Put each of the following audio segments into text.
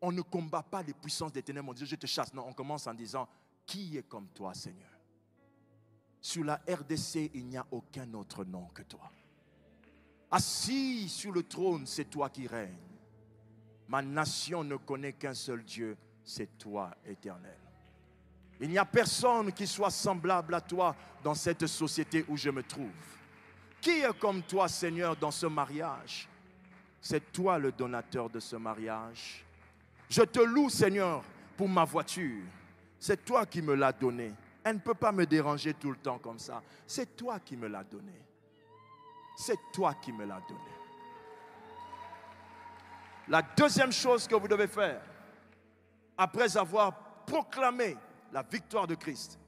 On ne combat pas les puissances des ténèbres, on dit je te chasse. Non, on commence en disant, qui est comme toi, Seigneur? Sur la RDC, il n'y a aucun autre nom que toi. Assis sur le trône, c'est toi qui règnes. Ma nation ne connaît qu'un seul Dieu, c'est toi, Éternel. Il n'y a personne qui soit semblable à toi dans cette société où je me trouve. Qui est comme toi, Seigneur, dans ce mariage? C'est toi le donateur de ce mariage. Je te loue, Seigneur, pour ma voiture. C'est toi qui me l'as donnée. Elle ne peut pas me déranger tout le temps comme ça. C'est toi qui me l'as donnée. C'est toi qui me l'as donnée. La deuxième chose que vous devez faire, après avoir proclamé la victoire de Christ,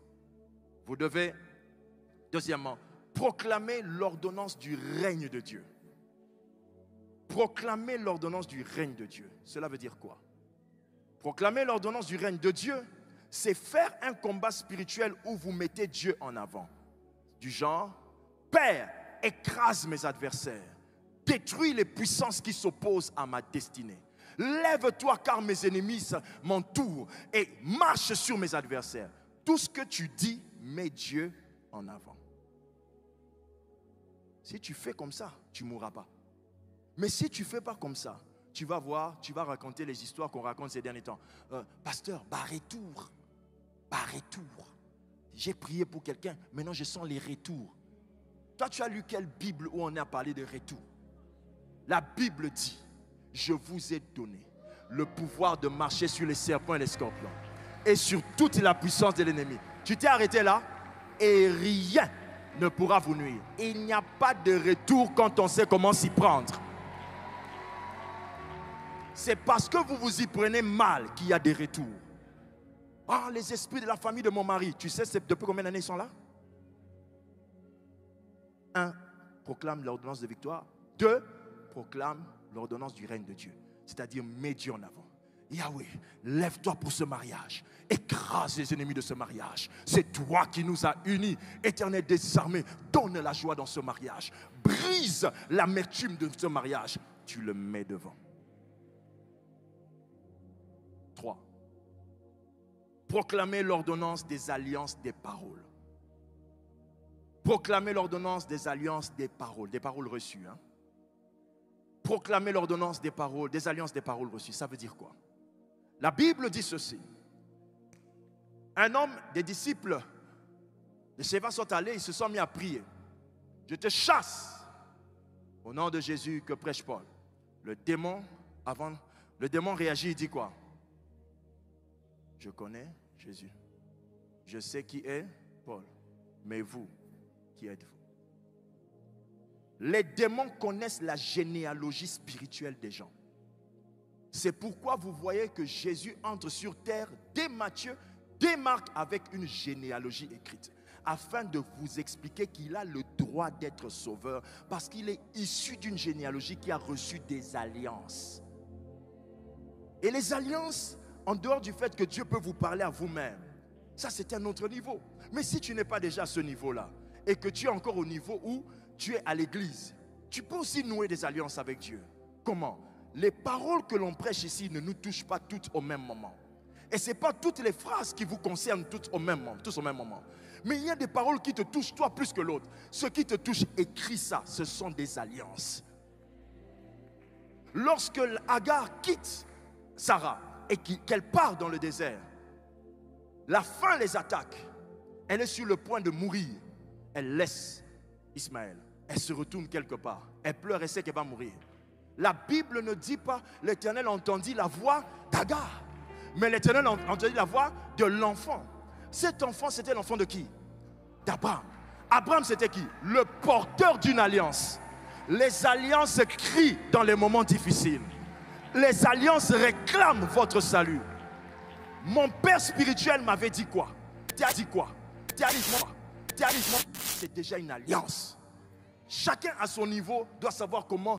vous devez, deuxièmement, proclamer l'ordonnance du règne de Dieu. Proclamer l'ordonnance du règne de Dieu. Cela veut dire quoi? Proclamer l'ordonnance du règne de Dieu, c'est faire un combat spirituel où vous mettez Dieu en avant. Du genre, Père, écrase mes adversaires, détruis les puissances qui s'opposent à ma destinée. Lève-toi car mes ennemis m'entourent et marche sur mes adversaires. Tout ce que tu dis, mets Dieu en avant. Si tu fais comme ça, tu ne mourras pas. Mais si tu ne fais pas comme ça, tu vas voir, tu vas raconter les histoires qu'on raconte ces derniers temps. Pasteur, retour. J'ai prié pour quelqu'un, maintenant je sens les retours. Toi, tu as lu quelle Bible où on a parlé de retour? La Bible dit, je vous ai donné le pouvoir de marcher sur les serpents et les scorpions et sur toute la puissance de l'ennemi. Tu t'es arrêté là et rien ne pourra vous nuire. Il n'y a pas de retour quand on sait comment s'y prendre. C'est parce que vous vous y prenez mal qu'il y a des retours. Ah, les esprits de la famille de mon mari, tu sais depuis combien d'années ils sont là? 1. Proclame l'ordonnance de victoire. 2. Proclame l'ordonnance du règne de Dieu. C'est-à-dire, mets Dieu en avant. Yahweh, lève-toi pour ce mariage. Écrase les ennemis de ce mariage. C'est toi qui nous as unis. Éternel des armées, donne la joie dans ce mariage. Brise l'amertume de ce mariage. Tu le mets devant. 3. Proclamer l'ordonnance des alliances des paroles. Proclamer l'ordonnance des alliances des paroles reçues. Proclamer l'ordonnance des paroles, des alliances des paroles reçues. Ça veut dire quoi? La Bible dit ceci. Un homme, des disciples de Séva sont allés, ils se sont mis à prier. Je te chasse au nom de Jésus que prêche Paul. Le démon réagit, il dit quoi? Je connais Jésus. Je sais qui est Paul. Mais vous, qui êtes-vous? Les démons connaissent la généalogie spirituelle des gens. C'est pourquoi vous voyez que Jésus entre sur terre dès Matthieu, dès Marc avec une généalogie écrite. Afin de vous expliquer qu'il a le droit d'être sauveur. Parce qu'il est issu d'une généalogie qui a reçu des alliances. Et les alliances, en dehors du fait que Dieu peut vous parler à vous-même, ça c'est un autre niveau. Mais si tu n'es pas déjà à ce niveau-là, et que tu es encore au niveau où tu es à l'église, tu peux aussi nouer des alliances avec Dieu. Comment? Les paroles que l'on prêche ici ne nous touchent pas toutes au même moment. Et ce n'est pas toutes les phrases qui vous concernent toutes au même moment. Mais il y a des paroles qui te touchent toi plus que l'autre. Ce qui te touche, écris ça, ce sont des alliances. Lorsque Agar quitte Sarah et qu'elle part dans le désert, la faim les attaque. Elle est sur le point de mourir. Elle laisse Ismaël. Elle se retourne quelque part. Elle pleure et sait qu'elle va mourir. La Bible ne dit pas l'Éternel entendit la voix d'Agar. Mais l'Éternel entendit la voix de l'enfant. Cet enfant, c'était l'enfant de qui? D'Abraham. Abraham, c'était qui? Le porteur d'une alliance. Les alliances crient dans les moments difficiles. Les alliances réclament votre salut. Mon père spirituel m'avait dit quoi? Tu as dit quoi? Tu as dit quoi? Tu as dit quoi? C'est déjà une alliance. Chacun à son niveau doit savoir comment